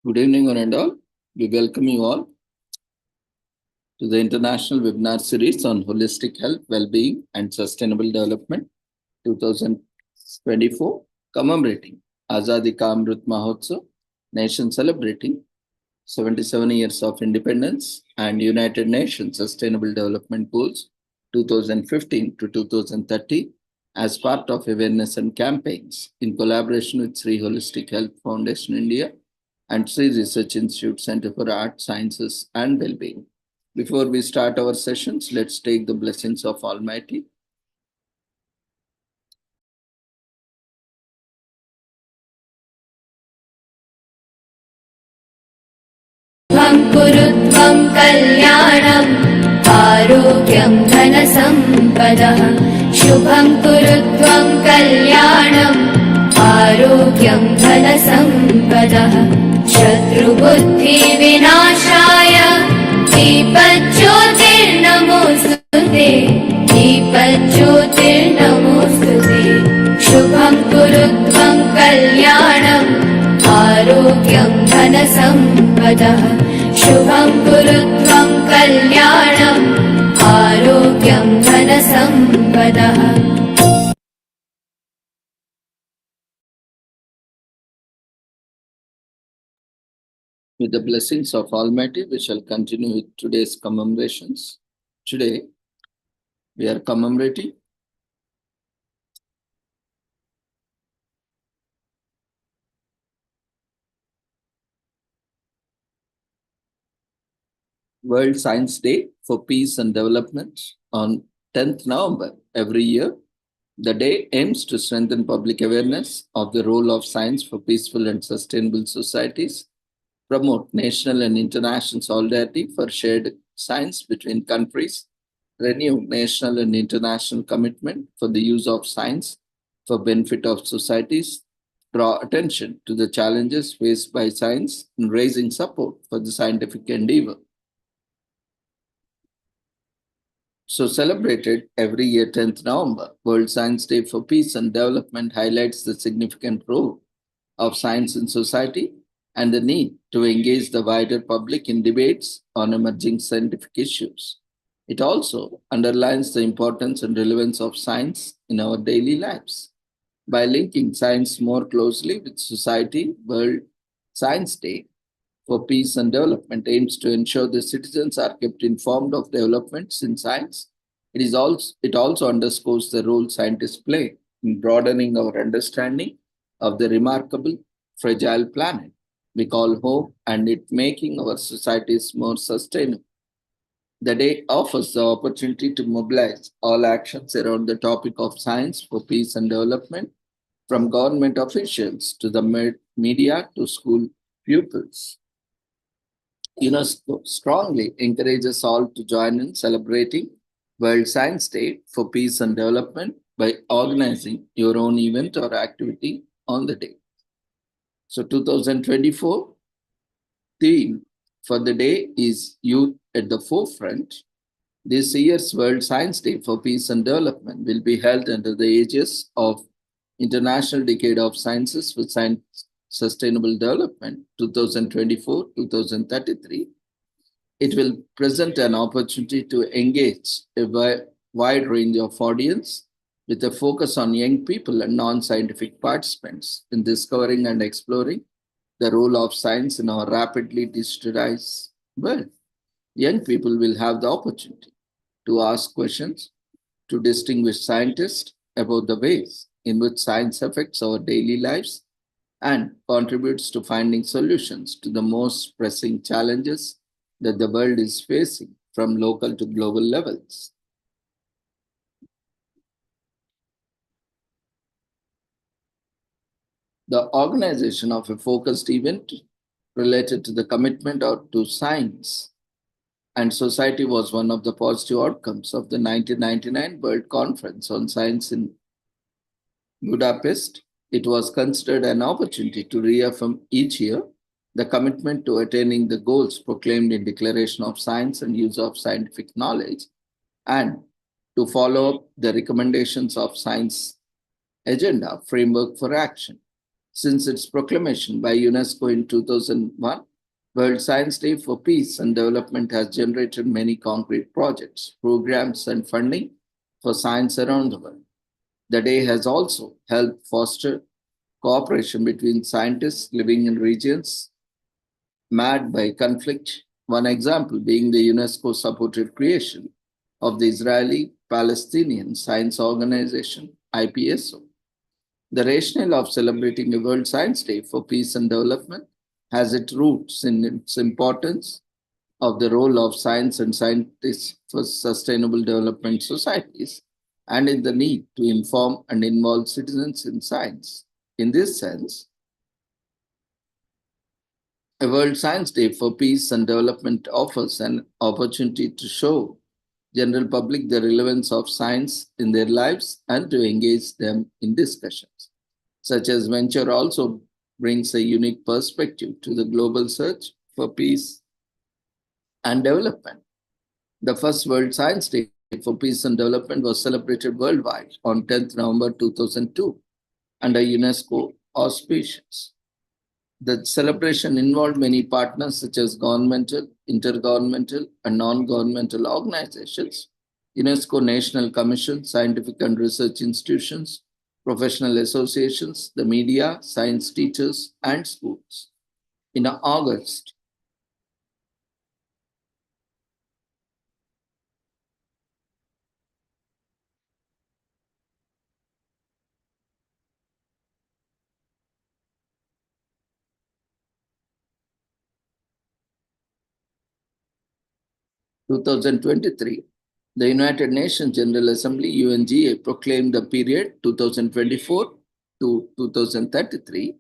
Good evening, one and all. We welcome you all to the international webinar series on holistic health, well-being, and sustainable development 2024, commemorating Azadi Ka Amrit Mahotsav, nation celebrating 77 years of independence and United Nations Sustainable Development Goals 2015 to 2030 as part of awareness and campaigns in collaboration with Sri Holistic Health Foundation India and Sri Research Institute Center for Art, Sciences and Wellbeing. Before we start our sessions, let's take the blessings of Almighty. कुरुत्वं कल्याणम् आरोग्यं धनसम्पदः शुभं कुरुत्वं कल्याणम् आरोग्यं धनसम्पदः शत्रुबुद्धिविनाशाय दीपज्योतिर्नमोऽस्तुते दीपज्योतिर्नमोऽस्तुते शुभं कुरुत्वं कल्याणम् आरोग्यं धनसम्पदः शुभं कुरुत्वं कल्याणम् आरोग्यं धनसम्पदः. With the blessings of Almighty, we shall continue with today's commemorations. Today, we are commemorating World Science Day for Peace and Development on 10th November every year. The day aims to strengthen public awareness of the role of science for peaceful and sustainable societies, promote national and international solidarity for shared science between countries, renew national and international commitment for the use of science for benefit of societies, draw attention to the challenges faced by science in raising support for the scientific endeavor. So celebrated every year 10th November, World Science Day for Peace and Development highlights the significant role of science in society and the need to engage the wider public in debates on emerging scientific issues. It also underlines the importance and relevance of science in our daily lives. By linking science more closely with society, World Science Day for Peace and Development aims to ensure the citizens are kept informed of developments in science. It also underscores the role scientists play in broadening our understanding of the remarkable, fragile planet we call home and it making our societies more sustainable. The day offers the opportunity to mobilize all actions around the topic of science for peace and development, from government officials to the media to school pupils. UNESCO strongly encourages all to join in celebrating World Science Day for Peace and Development by organizing your own event or activity on the day. So 2024 theme for the day is Youth at the Forefront. This year's World Science Day for Peace and Development will be held under the aegis of International Decade of Sciences for Science Sustainable Development 2024-2033. It will present an opportunity to engage a wide range of audience with a focus on young people and non-scientific participants in discovering and exploring the role of science in our rapidly digitalized world. Young people will have the opportunity to ask questions to distinguished scientists about the ways in which science affects our daily lives and contributes to finding solutions to the most pressing challenges that the world is facing from local to global levels. The organization of a focused event related to the commitment to science and society was one of the positive outcomes of the 1999 World Conference on Science in Budapest. It was considered an opportunity to reaffirm each year the commitment to attaining the goals proclaimed in Declaration of Science and Use of Scientific Knowledge and to follow up the recommendations of Science Agenda Framework for Action. Since its proclamation by UNESCO in 2001, World Science Day for Peace and Development has generated many concrete projects, programs, and funding for science around the world. The day has also helped foster cooperation between scientists living in regions marred by conflict. One example being the UNESCO supported creation of the Israeli Palestinian Science Organization, IPSO. The rationale of celebrating the World Science Day for Peace and Development has its roots in its importance of the role of science and scientists for sustainable development societies and in the need to inform and involve citizens in science. In this sense, a World Science Day for Peace and Development offers an opportunity to show general public the relevance of science in their lives and to engage them in discussions. Such as venture also brings a unique perspective to the global search for peace and development. The first World Science Day for Peace and Development was celebrated worldwide on 10th November 2002 under UNESCO auspices. The celebration involved many partners such as governmental, intergovernmental, and non-governmental organizations, UNESCO National Commission, scientific and research institutions, professional associations, the media, science teachers, and schools. In August 2023, the United Nations General Assembly, UNGA, proclaimed the period 2024 to 2033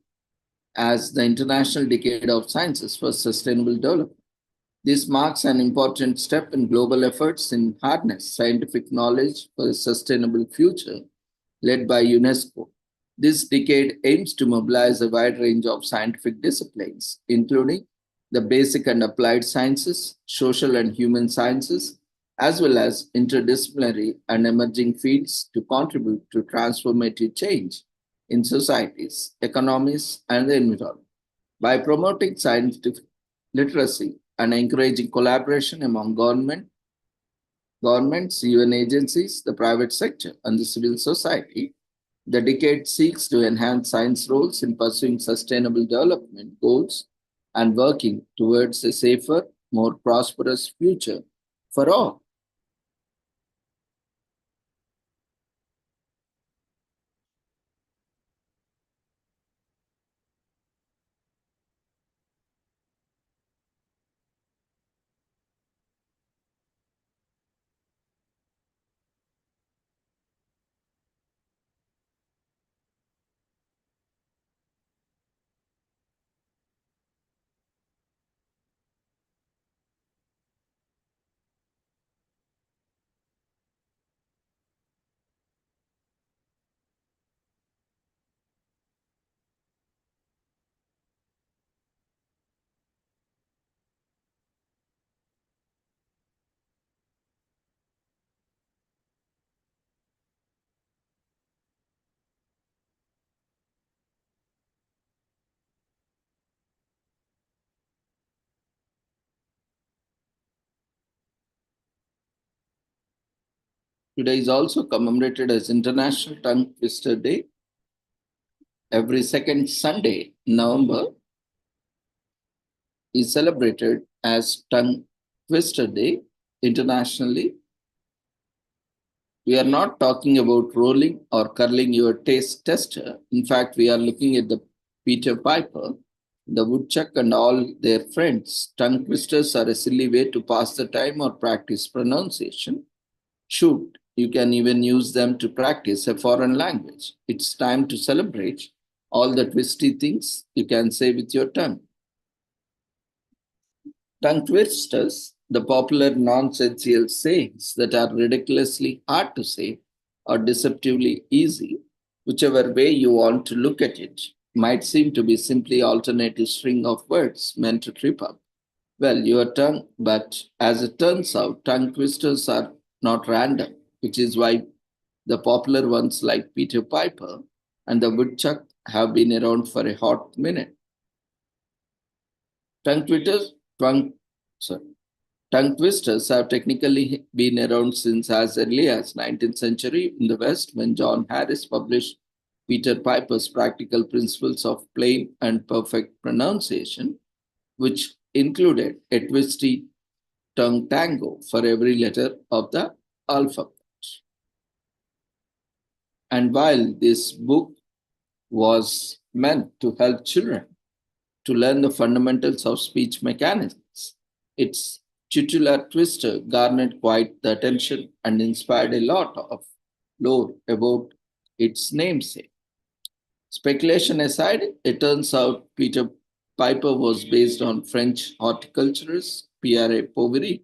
as the International Decade of Sciences for Sustainable Development. This marks an important step in global efforts in harness scientific knowledge for a sustainable future led by UNESCO. This decade aims to mobilize a wide range of scientific disciplines, including the basic and applied sciences, social and human sciences, as well as interdisciplinary and emerging fields to contribute to transformative change in societies, economies, and the environment. By promoting scientific literacy and encouraging collaboration among governments, UN agencies, the private sector, and the civil society, the decade seeks to enhance science roles in pursuing sustainable development goals and working towards a safer, more prosperous future for all. Today is also commemorated as International Tongue Twister Day. Every second Sunday in November is celebrated as Tongue Twister Day internationally. We are not talking about rolling or curling your taste tester. In fact, we are looking at the Peter Piper, the woodchuck, and all their friends. Tongue twisters are a silly way to pass the time or practice pronunciation. Shoot, you can even use them to practice a foreign language. It's time to celebrate all the twisty things you can say with your tongue. Tongue twisters, the popular nonsensical sayings that are ridiculously hard to say or deceptively easy, whichever way you want to look at it, might seem to be simply alternative string of words meant to trip up. Well, your tongue, but as it turns out, tongue twisters are not random, which is why the popular ones like Peter Piper and the woodchuck have been around for a hot minute. Tongue twisters, tongue, sorry, tongue twisters have technically been around since as early as 19th century in the West when John Harris published Peter Piper's Practical Principles of Plain and Perfect Pronunciation, which included a twisty tongue tango for every letter of the alphabet. And while this book was meant to help children to learn the fundamentals of speech mechanics, its titular twister garnered quite the attention and inspired a lot of lore about its namesake. Speculation aside, it turns out Peter Piper was based on French horticulturist Pierre Poveri,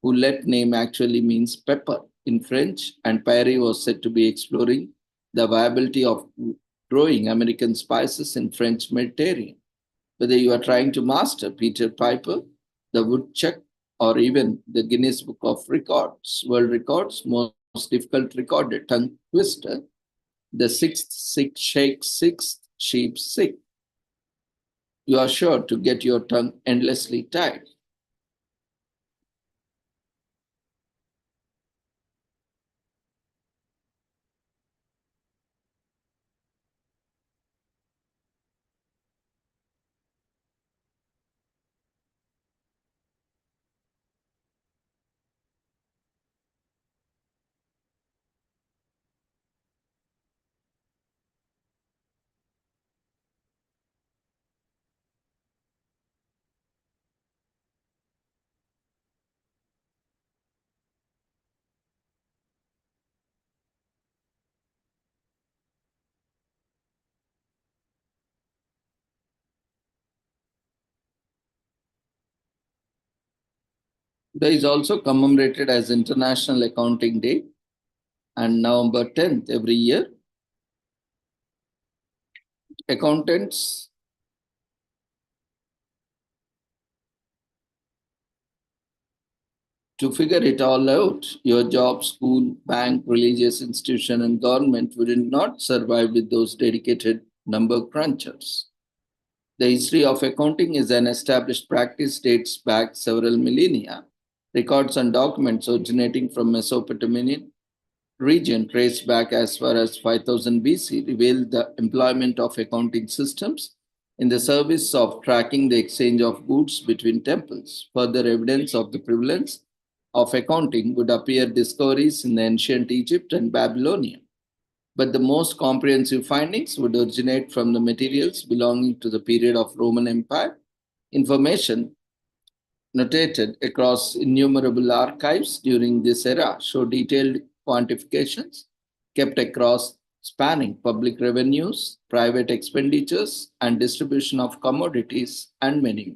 who let name actually means pepper in French, and Pierre was said to be exploring the viability of growing American spices in French Mediterranean. Whether you are trying to master Peter Piper, the woodchuck, or even the Guinness Book of Records, World Records, most difficult recorded tongue twister, the sixth sick shake sixth sheep sick, you are sure to get your tongue endlessly tied. There is also commemorated as International Accounting Day and November 10th every year. Accountants to figure it all out, your job, school, bank, religious institution, and government would not survive with those dedicated number crunchers. The history of accounting is an established practice dates back several millennia. Records and documents originating from Mesopotamian region traced back as far as 5000 BC reveal the employment of accounting systems in the service of tracking the exchange of goods between temples. Further evidence of the prevalence of accounting would appear discoveries in ancient Egypt and Babylonia. But the most comprehensive findings would originate from the materials belonging to the period of Roman Empire. Information notated across innumerable archives during this era show detailed quantifications kept across spanning public revenues, private expenditures, and distribution of commodities, and many.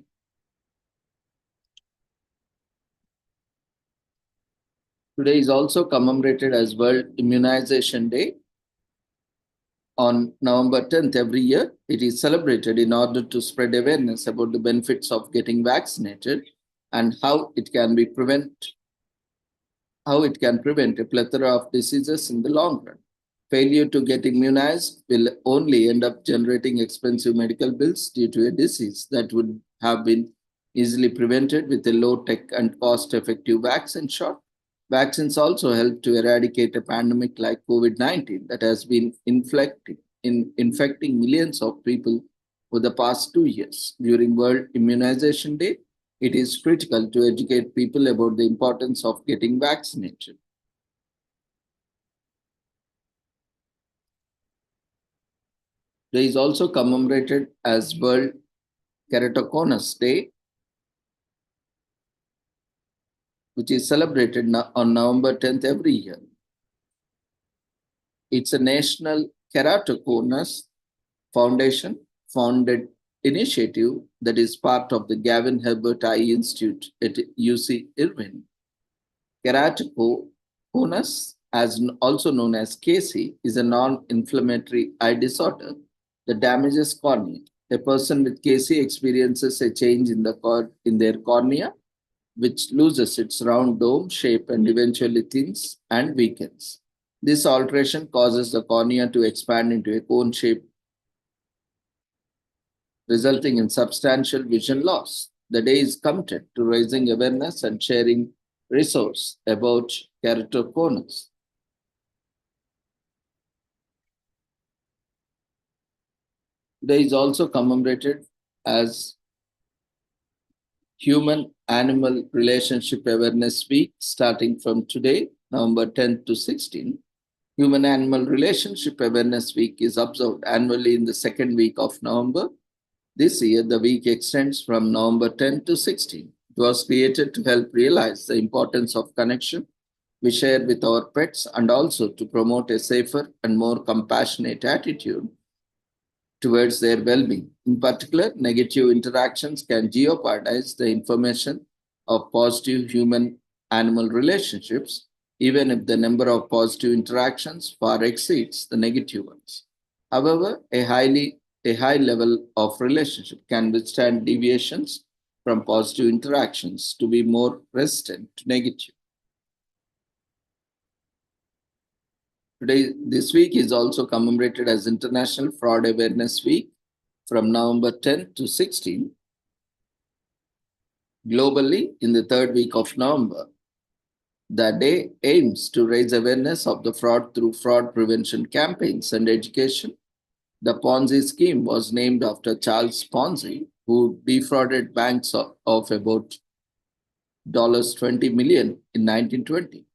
Today is also commemorated as World Immunization Day. On November 10th every year, it is celebrated in order to spread awareness about the benefits of getting vaccinated and how it can prevent a plethora of diseases in the long run. Failure to get immunized will only end up generating expensive medical bills due to a disease that would have been easily prevented with a low-tech and cost-effective vaccine shot. Vaccines also help to eradicate a pandemic like COVID-19 that has been infecting millions of people for the past 2 years. During World Immunization Day, it is critical to educate people about the importance of getting vaccinated. Day is also commemorated as World Keratoconus Day, which is celebrated on November 10th every year. It's a national keratoconus foundation founded initiative that is part of the Gavin Herbert Eye Institute at UC Irvine. Keratoconus, also known as KC, is a non-inflammatory eye disorder that damages cornea. A person with KC experiences a change in their cornea, which loses its round dome shape and eventually thins and weakens. This alteration causes the cornea to expand into a cone-shaped resulting in substantial vision loss. The day is committed to raising awareness and sharing resource about keratoconus. Today is also commemorated as Human Animal Relationship Awareness Week, starting from today, November 10th to 16th. Human Animal Relationship Awareness Week is observed annually in the second week of November. This year, the week extends from November 10th to 16th. It was created to help realize the importance of connection we share with our pets and also to promote a safer and more compassionate attitude towards their well-being. In particular, negative interactions can jeopardize the information of positive human-animal relationships, even if the number of positive interactions far exceeds the negative ones. However, a high level of relationship can withstand deviations from positive interactions to be more resistant to negative. Today, this week is also commemorated as International Fraud Awareness Week from November 10th to 16th. Globally, in the third week of November, the day aims to raise awareness of the fraud through fraud prevention campaigns and education. The Ponzi scheme was named after Charles Ponzi, who defrauded banks of about $20 million in 1920.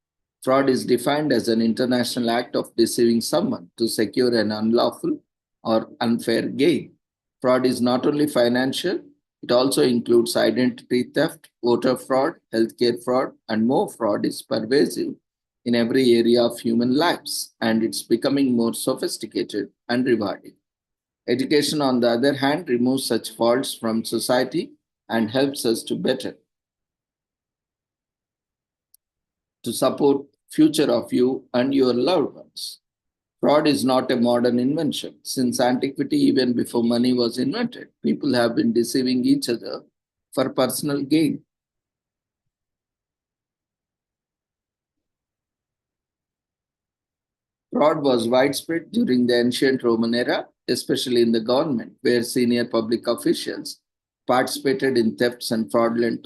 Fraud is defined as an international act of deceiving someone to secure an unlawful or unfair gain. Fraud is not only financial, it also includes identity theft, voter fraud, healthcare fraud, and more. Fraud is pervasive in every area of human lives, and it's becoming more sophisticated and rewarding. Education, on the other hand, removes such faults from society and helps us to support future of you and your loved ones. Fraud is not a modern invention. Since antiquity, even before money was invented, people have been deceiving each other for personal gain. Fraud was widespread during the ancient Roman era, especially in the government, where senior public officials participated in thefts and fraudulent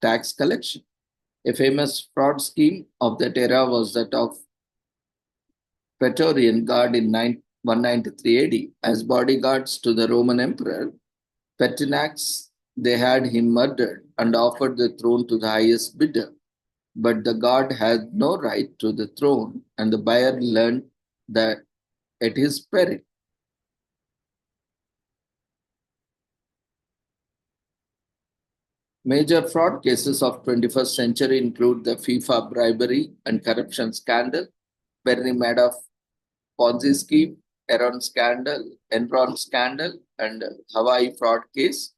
tax collection. A famous fraud scheme of that era was that of Praetorian Guard in 193 AD. As bodyguards to the Roman Emperor Pertinax, they had him murdered and offered the throne to the highest bidder. But the guard had no right to the throne, and the buyer learned that at his peril. Major fraud cases of 21st century include the FIFA bribery and corruption scandal, Bernie Madoff Ponzi scheme, Enron scandal, and Hawaii fraud case.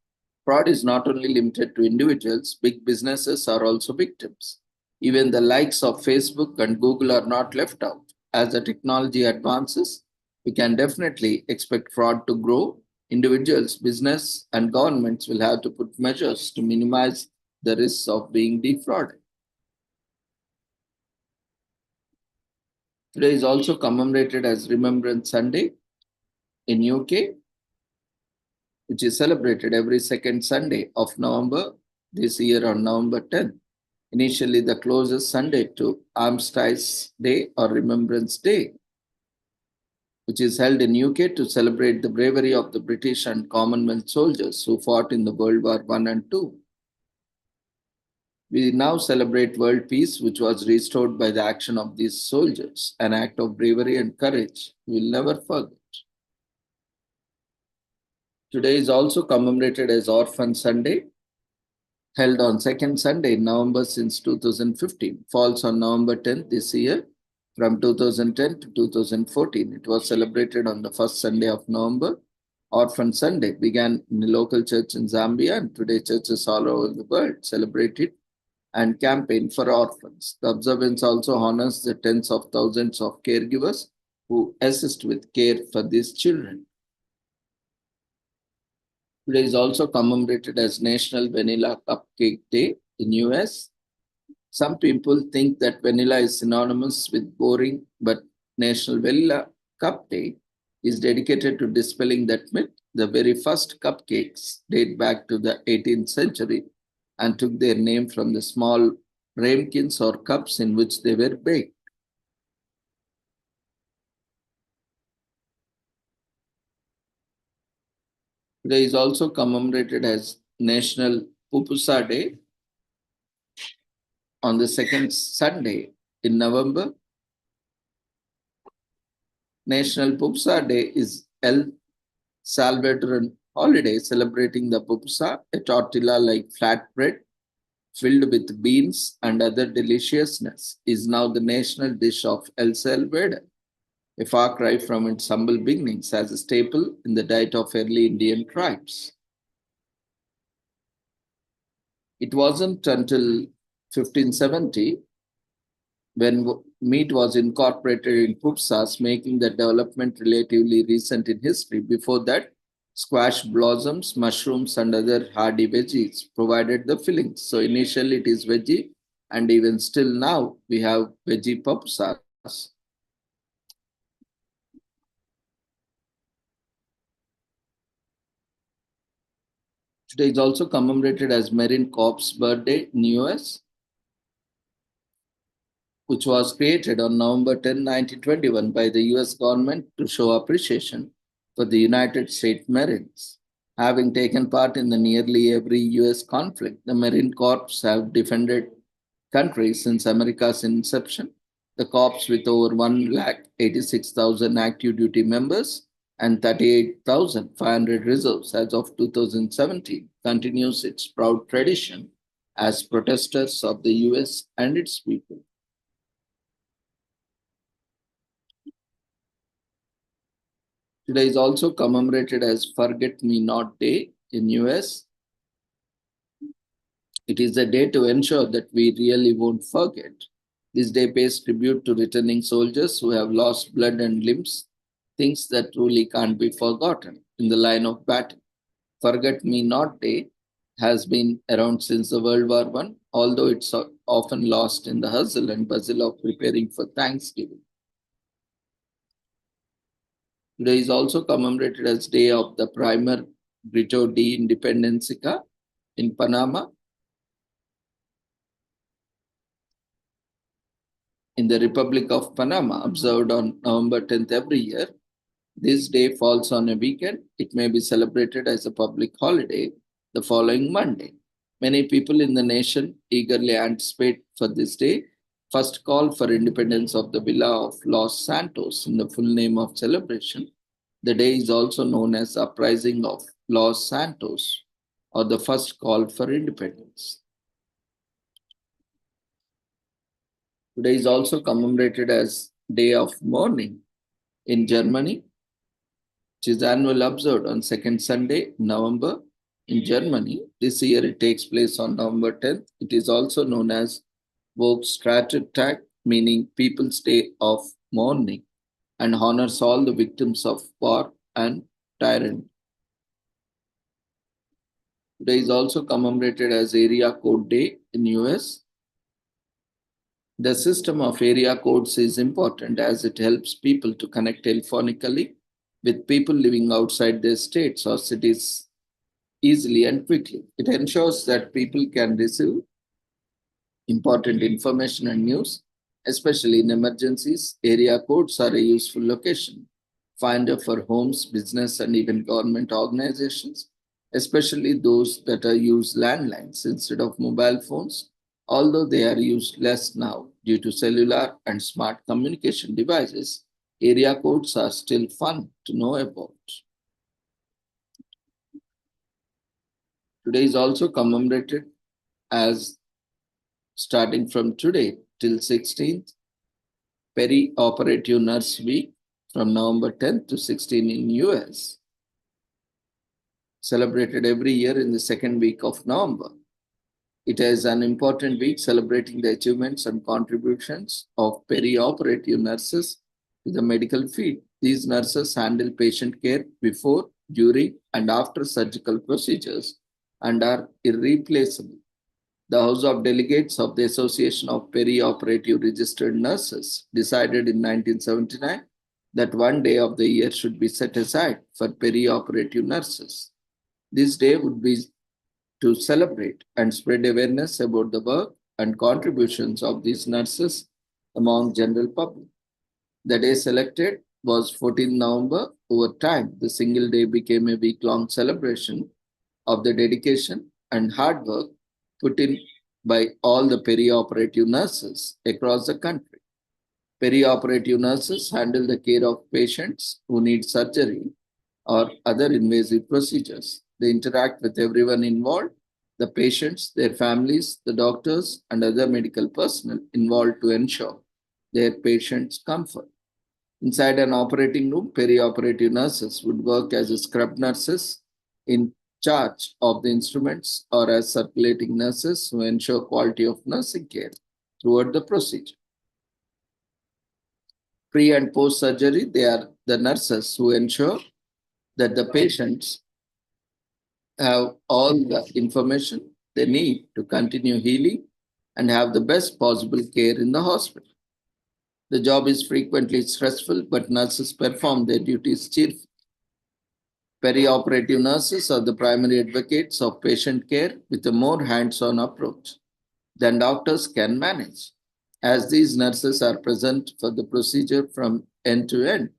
Fraud is not only limited to individuals, big businesses are also victims. Even the likes of Facebook and Google are not left out. As the technology advances, we can definitely expect fraud to grow. Individuals, business, and governments will have to put measures to minimize the risks of being defrauded. Today is also commemorated as Remembrance Sunday in UK, which is celebrated every second Sunday of November, this year on November 10th. Initially, the closest Sunday to Armistice Day or Remembrance Day, which is held in UK to celebrate the bravery of the British and Commonwealth soldiers who fought in the World War I and II. We now celebrate world peace, which was restored by the action of these soldiers, an act of bravery and courage we will never forget. Today is also commemorated as Orphan Sunday, held on second Sunday in November since 2015, falls on November 10th this year. From 2010 to 2014, it was celebrated on the first Sunday of November. Orphan Sunday began in a local church in Zambia, and today churches all over the world celebrate it and campaign for orphans. The observance also honors the tens of thousands of caregivers who assist with care for these children. Today is also commemorated as National Vanilla Cupcake Day in US. Some people think that vanilla is synonymous with boring, but National Vanilla Cup Day is dedicated to dispelling that myth. The very first cupcakes date back to the 18th century and took their name from the small ramekins or cups in which they were baked. Today is also commemorated as National Pupusa Day on the second Sunday in November. National Pupusa Day is El Salvadoran holiday celebrating the pupusa, a tortilla-like flatbread filled with beans and other deliciousness, is now the national dish of El Salvador, a far cry from its humble beginnings as a staple in the diet of early Indian tribes. It wasn't until 1570 when meat was incorporated in pupsas, making the development relatively recent in history. Before that, squash blossoms, mushrooms, and other hardy veggies provided the fillings. So initially it is veggie, and even still now we have veggie pupsas. Today is also commemorated as Marine Corps birthday in US, which was created on November 10, 1921 by the US government to show appreciation for the United States Marines. Having taken part in the nearly every US conflict, the Marine Corps have defended countries since America's inception. The Corps, with over 186,000 active duty members and 38,500 reserves as of 2017, continues its proud tradition as protectors of the US and its people. Today is also commemorated as Forget Me Not Day in US. It is a day to ensure that we really won't forget. This day pays tribute to returning soldiers who have lost blood and limbs, things that truly can't be forgotten in the line of battle. Forget Me Not Day has been around since the World War I, although it's often lost in the hustle and bustle of preparing for Thanksgiving. Today is also commemorated as Day of the Primer Grito de Independencia in Panama. In the Republic of Panama, observed on November 10th every year. This day falls on a weekend. It may be celebrated as a public holiday the following Monday. Many people in the nation eagerly anticipate for this day. First call for independence of the Villa of Los Santos in the full name of celebration. The day is also known as Uprising of Los Santos or the first call for independence. Today is also commemorated as Day of Mourning in Germany, which is annually observed on second Sunday, November in Germany. This year it takes place on November 10th. It is also known as Volkstag, meaning People's Day of Mourning, and honors all the victims of war and tyranny. Today is also commemorated as Area Code Day in US. The system of area codes is important as it helps people to connect telephonically with people living outside their states or cities easily and quickly. It ensures that people can receive important information and news, especially in emergencies. Area codes are a useful location finder for homes, business, and even government organizations, especially those that use landlines instead of mobile phones, although they are used less now due to cellular and smart communication devices. Area codes are still fun to know about. Today is also commemorated as, starting from today till 16th, Peri-Operative Nurse Week from November 10th to 16th in US, celebrated every year in the second week of November. It is an important week celebrating the achievements and contributions of peri-operative nurses to the medical field. These nurses handle patient care before, during, and after surgical procedures and are irreplaceable. The House of Delegates of the Association of Peri-Operative Registered Nurses decided in 1979 that one day of the year should be set aside for perioperative nurses. This day would be to celebrate and spread awareness about the work and contributions of these nurses among general public. The day selected was 14 November. Over time, the single day became a week-long celebration of the dedication and hard work put in by all the perioperative nurses across the country. Perioperative nurses handle the care of patients who need surgery or other invasive procedures. They interact with everyone involved, the patients, their families, the doctors, and other medical personnel involved to ensure their patients' comfort. Inside an operating room, perioperative nurses would work as scrub nurses in charge of the instruments or as circulating nurses who ensure quality of nursing care throughout the procedure. Pre and post surgery, they are the nurses who ensure that the patients have all the information they need to continue healing and have the best possible care in the hospital. The job is frequently stressful, but nurses perform their duties cheerfully. Perioperative nurses are the primary advocates of patient care with a more hands-on approach than doctors can manage. As these nurses are present for the procedure from end to end,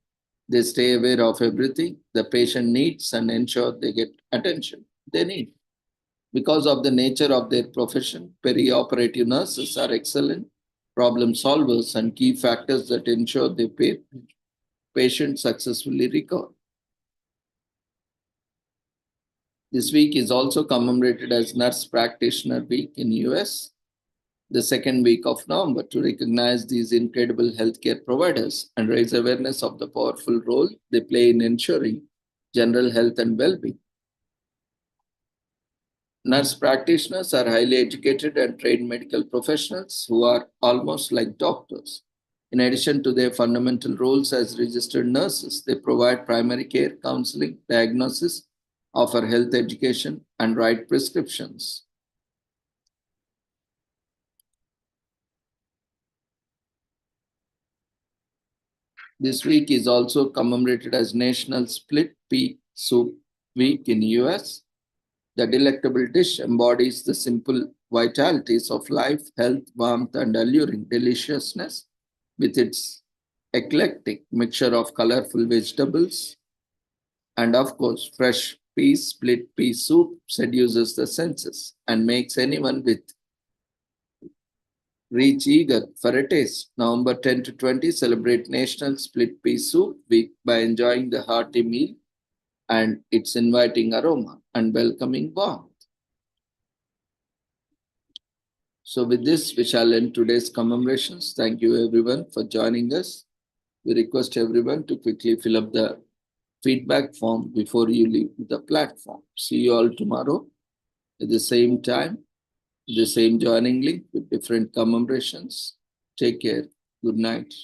they stay aware of everything the patient needs and ensure they get attention they need. Because of the nature of their profession, perioperative nurses are excellent problem solvers and key factors that ensure the patient successfully recover. This week is also commemorated as Nurse Practitioner Week in US, the second week of November, to recognize these incredible healthcare providers and raise awareness of the powerful role they play in ensuring general health and well-being. Nurse practitioners are highly educated and trained medical professionals who are almost like doctors. In addition to their fundamental roles as registered nurses, they provide primary care, counseling, diagnosis, offer health education, and write prescriptions. This week is also commemorated as National Split Pea Soup Week in US. The delectable dish embodies the simple vitalities of life, health, warmth, and alluring deliciousness with its eclectic mixture of colorful vegetables and, of course, fresh peas. Split pea soup seduces the senses and makes anyone with reach eager for a taste. November 10 to 20 celebrate National Split Pea Soup Week by enjoying the hearty meal and its inviting aroma and welcoming warmth. So with this, we shall end today's commemorations. Thank you everyone for joining us. We request everyone to quickly fill up the feedback form before you leave the platform. See you all tomorrow at the same time, the same joining link with different commemorations. Take care. Good night.